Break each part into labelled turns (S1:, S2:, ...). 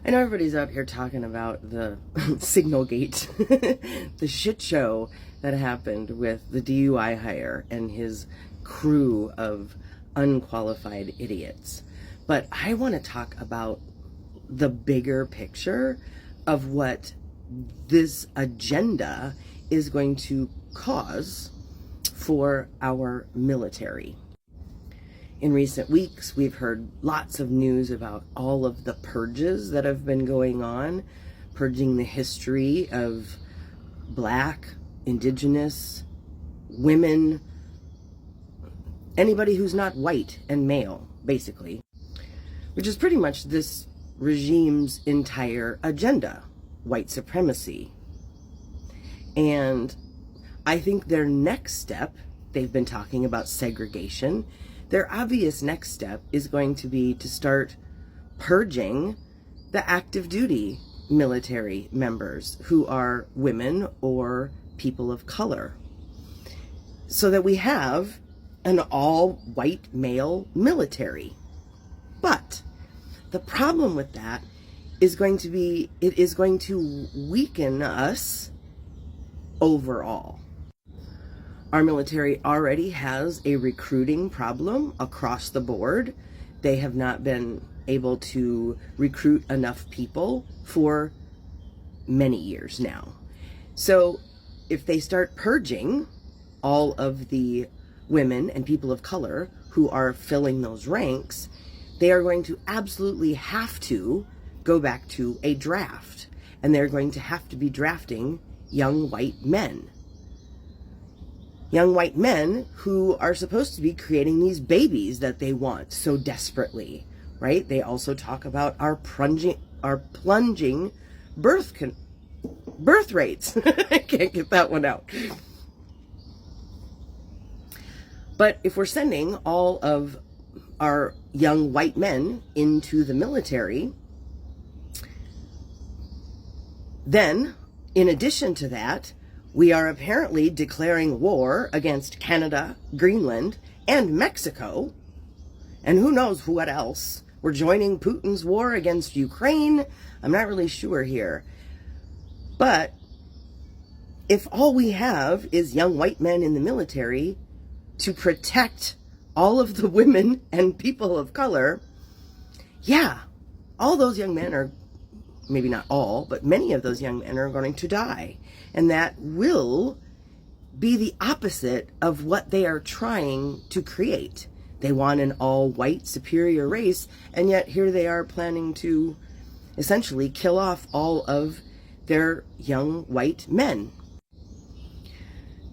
S1: I know everybody's out here talking about the Signalgate, the shit show that happened with the DUI hire and his crew of unqualified idiots. But I want to talk about the bigger picture of what this agenda is going to cause for our military. In recent weeks, we've heard lots of news about all of the purges that have been going on, purging the history of Black, Indigenous, women, anybody who's not white and male, basically, which is pretty much this regime's entire agenda, white supremacy. And I think their next step, they've been talking about segregation. Their obvious next step is going to be to start purging the active duty military members who are women or people of color, so that we have an all-white male military. But the problem with that is going to be, it is going to weaken us overall. Our military already has a recruiting problem across the board. They have not been able to recruit enough people for many years now. So if they start purging all of the women and people of color who are filling those ranks, they are going to absolutely have to go back to a draft. And they're going to have to be drafting young white men. Young white men who are supposed to be creating these babies that they want so desperately, right? They also talk about our plunging birth rates. I can't get that one out. But if we're sending all of our young white men into the military, then in addition to that, we are apparently declaring war against Canada, Greenland, and Mexico, and who knows what else. We're joining Putin's war against Ukraine. I'm not really sure here. But if all we have is young white men in the military to protect all of the women and people of color, yeah, all those young men are, maybe not all, but many of those young men are going to die. And that will be the opposite of what they are trying to create. They want an all-white superior race, and yet here they are planning to essentially kill off all of their young white men.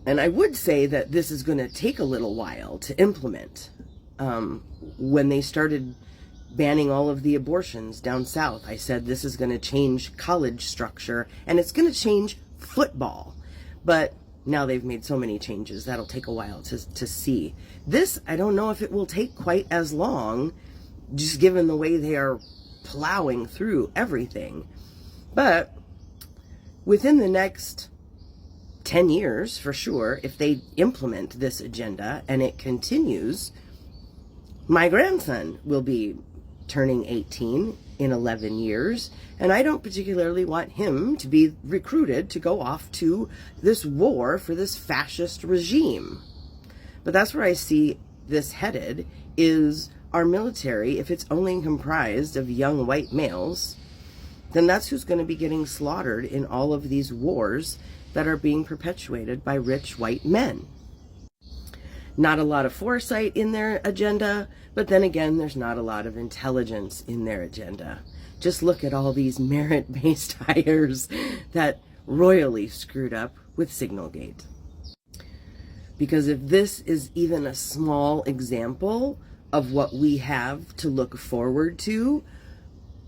S1: And I would say that this is going to take a little while to implement. When they started banning all of the abortions down south, I said this is going to change college structure, and it's going to change football. But now they've made so many changes, that'll take a while to see. This, I don't know if it will take quite as long, just given the way they are plowing through everything. But within the next 10 years, for sure, if they implement this agenda and it continues, my grandson will be turning 18 in 11 years, and I don't particularly want him to be recruited to go off to this war for this fascist regime. But that's where I see this headed, is our military, if it's only comprised of young white males, then that's who's going to be getting slaughtered in all of these wars that are being perpetuated by rich white men. Not a lot of foresight in their agenda, but then again, there's not a lot of intelligence in their agenda. Just look at all these merit-based hires that royally screwed up with Signalgate. Because if this is even a small example of what we have to look forward to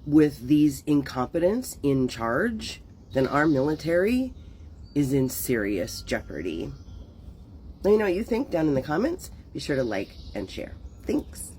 S1: with these incompetents in charge, then our military is in serious jeopardy. Let me know what you think down in the comments. Be sure to like and share. Thanks.